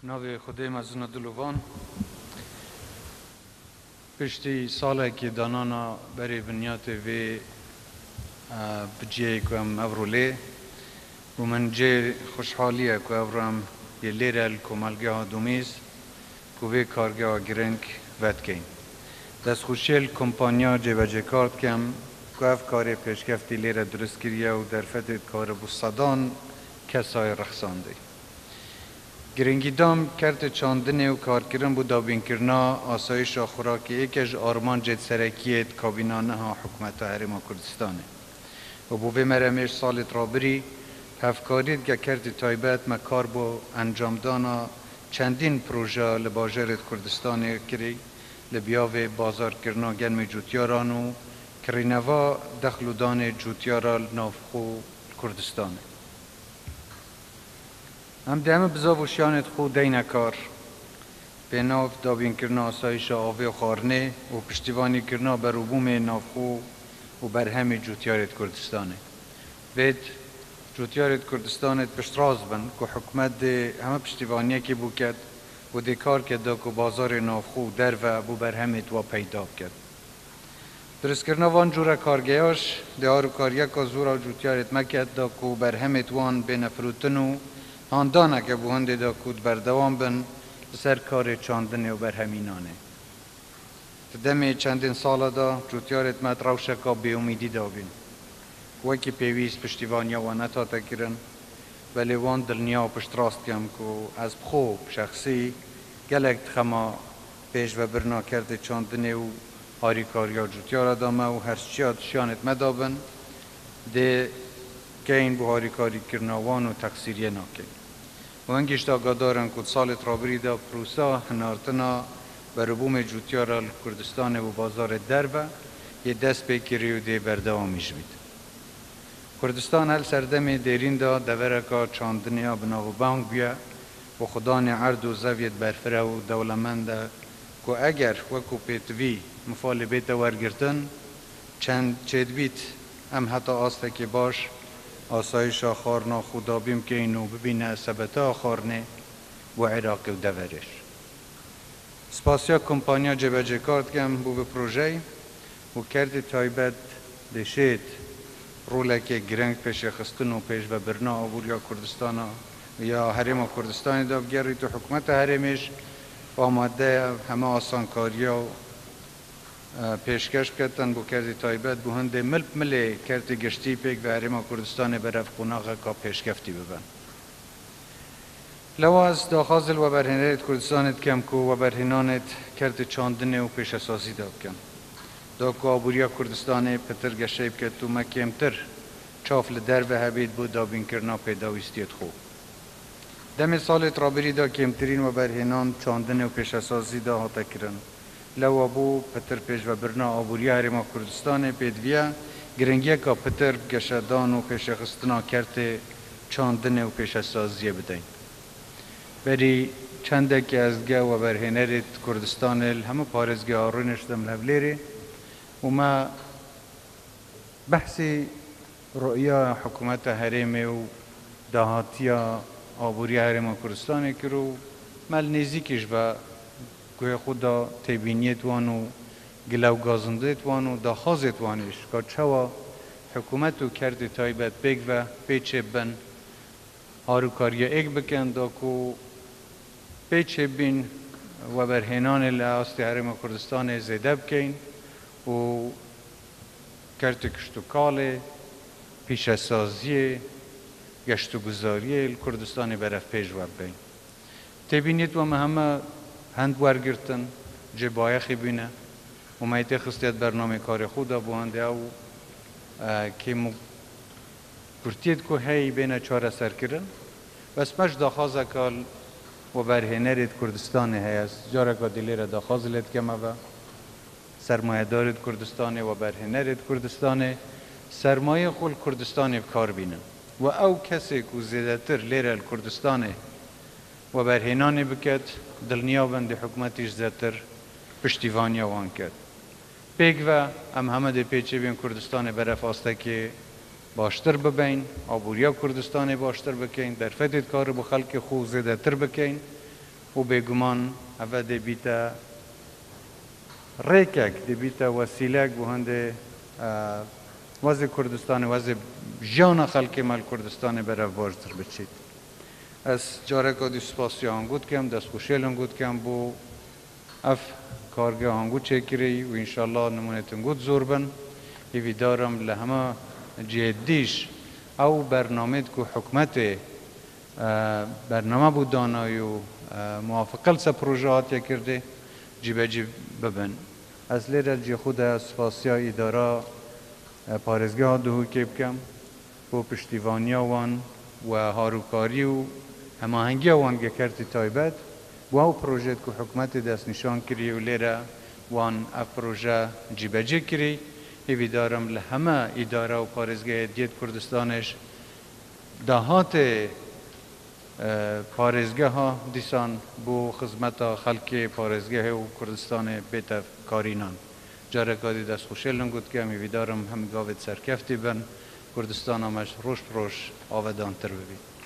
ناوی خدای مزون دلوان پشتی ساله که دانانا برای بنیات و بجیه که هم اوروله و من جه خوشحالیه که اورام یه لیرل که ملگه ها دومیز که وی کارگه ها گرنگ ود کن دست خوشیل کمپانیا جه بجه کارد کم که اف کاری پیشکفتی لیره درست کریه و در فتت کار بستادان کسای رخصانده گرنگی دام کرد چاندنه و کارکرن بود دابین کرنا آسایش خوراکی یکیش آرمان جد سرکیت کابینانه ها حکومت حرم کردستانه و بوی مرمش سال رابری هفکارید که کرد تایبت مکار با انجام دانا چندین پروژه لباجرت کردستانه کری لبیاو بازار کرنا گنم جوتیاران و کرینوا دخل دان جوتیارال نافخو کردستانه هم دم بزاوشیانت خود دینکار به ناف دابین کرنا آسایش آوه و خارنه و پشتیوانی کرنا بر عبوم نافخو و بر همه جوتیارت کردستانه وید جوتیارت کردستانت پشتراز بند که حکمت ده همه پشتیوانیه که بو کد و ده کار کد که بازار نافخو در و بو بر همه تو پیدا کد درست کرنا وان جورا کارگیاش ده آرو کاریه که زورا جوتیارت مکد ده که بر همه توان به نفروتنو آندانه که بو هنده دا کود بردوام بن سر کار چاندنه و برهمینانه تدمی چندین ساله دا جوتیارت مد روشکا به امیدی دا بین وکی پیویز پشتیوانیا و نتا تکرن ولی وان دلنیا و پشت راست کم که از بخوب شخصی گلک تخما پیش و برنا کرده چاندنه و هاری کاریا جوتیارا دامه و هرچیات شیانت مدابن ده که این بوهاری کاری کرناوان و تقصیریه ناکن و انگیش دا گادارن کد سال ترابری دا پروسا هنارتنا بربوم جوتیارال کردستان و بازار دربه یه دست بکری و ده بردوامیش بید کردستان هل سردم دیرین دا دورکا چاندنیا بناو بانگ بیا و خدان عرض و زویت برفره و دولمنده که اگر وکو پیتوی مفال بیت ورگرتن چند چید بیت هم حتی آسته که باش آسایش خارنا خدا بیم که اینو ببینه ثبتا خارنه و عراق و دورش سپاسیا کمپانیا جبجه کارد کم بو به پروژه و کرد تایبت دشید رولک گرنگ پیش خستن و پیش و برنا آوریا کردستان یا حرم کردستان دا بگری تو حکومت حرمش آماده همه آسانکاریا و پیشکش کردن بو کردی تایبت بو هنده ملی کردی گشتی پیک و حرم کردستان برف قناغه که پیشکفتی ببن لواز داخازل و برهنانت کردستانت کم که و برهنانت کردی چاندنه و پیش اساسی داب کم دا که آبوریا کردستان پتر گشیب که تو مکیمتر چافل در و حبید بود دابین کرنا پیداویستیت خوب دم سال ترابری دا کمترین و برهنان چاندنه و پیش اساسی دا ها تکرن لو ابو پتر پیش و برنا آبوری حرم کردستان پیدویا گرنگیه که پتر گشدان و پیش خستنا کرده چاندنه و پیش سازیه بدهیم بری چنده که از گه و برهنرت کردستان همه پارزگه آرونش دم لبلیره و ما بحثی رؤیا حکومت حرم و دهاتیا آبوری حرم کردستان کرو مل نزیکش و که خدا تبینیت وانو گلو گازندیت وانو داخازت وانش که چوا حکومتو کرده تایبت بگ و پیچه بن هارو کاریا ایک بکن دا که پیچه بین و برهنان لعاست حرم کردستان زیده بکن و کرده کشتو کاله پیش سازیه گشتو گذاریه کردستان برف پیش و بین تبینیت و همه هند ورگرتن جبایخی بینه و مایت خستیت برنامه کار خود بوانده او که کرتید که هی بین چاره سر کرن بس مش داخازه کال و برهنرید کردستان هست جاره که دلیر داخاز لید کمه و سرمایه دارید کردستان و برهنرید کردستان سرمایه خول کردستان کار بینن و او کسی که زیده تر لیر کردستان و برهنانی بکد دلنیا بند حکومتیش زیادتر پشتیوانی وان کرد پیگ و همه ده پیچه بین کردستان برف آسته که باشتر ببین آبوریا کردستان باشتر بکن در فتید کار با خلق خو زیده تر بکن و بگمان اوه دی بیتا ریکک دی بیتا وسیلک بو هنده وضع کردستان وضع جان خلق مال کردستان برای بارتر بچید. از جاره کدی سپاسی آنگود کم دست خوشیل آنگود کم بو اف کارگاه آنگود چکری و انشالله نمونتون گود زور بن ایوی دارم لهما جدیش او برنامه که حکمت برنامه بود دانای و موافقه سه پروژهات کرده جیب ببن. از لیره جی خود سپاسی اداره پارزگاه دهو که بکم با پشتیوانی وان و هاروکاری و هماهنگی وان گکرتی تایبت و او پروژه که حکومت دست نشان کری و لیره وان اف پروژه جیبجی کری ایوی دارم لهمه اداره و پارزگاه دیت کردستانش دهات پارزگاه ها دیسان بو خدمت خلق پارزگاه و کردستان بیت کارینان جاره کادی دست خوشیل نگود که امی ویدارم هم گاوید سرکفتی بن کردستان همش روش آودان تر ببید.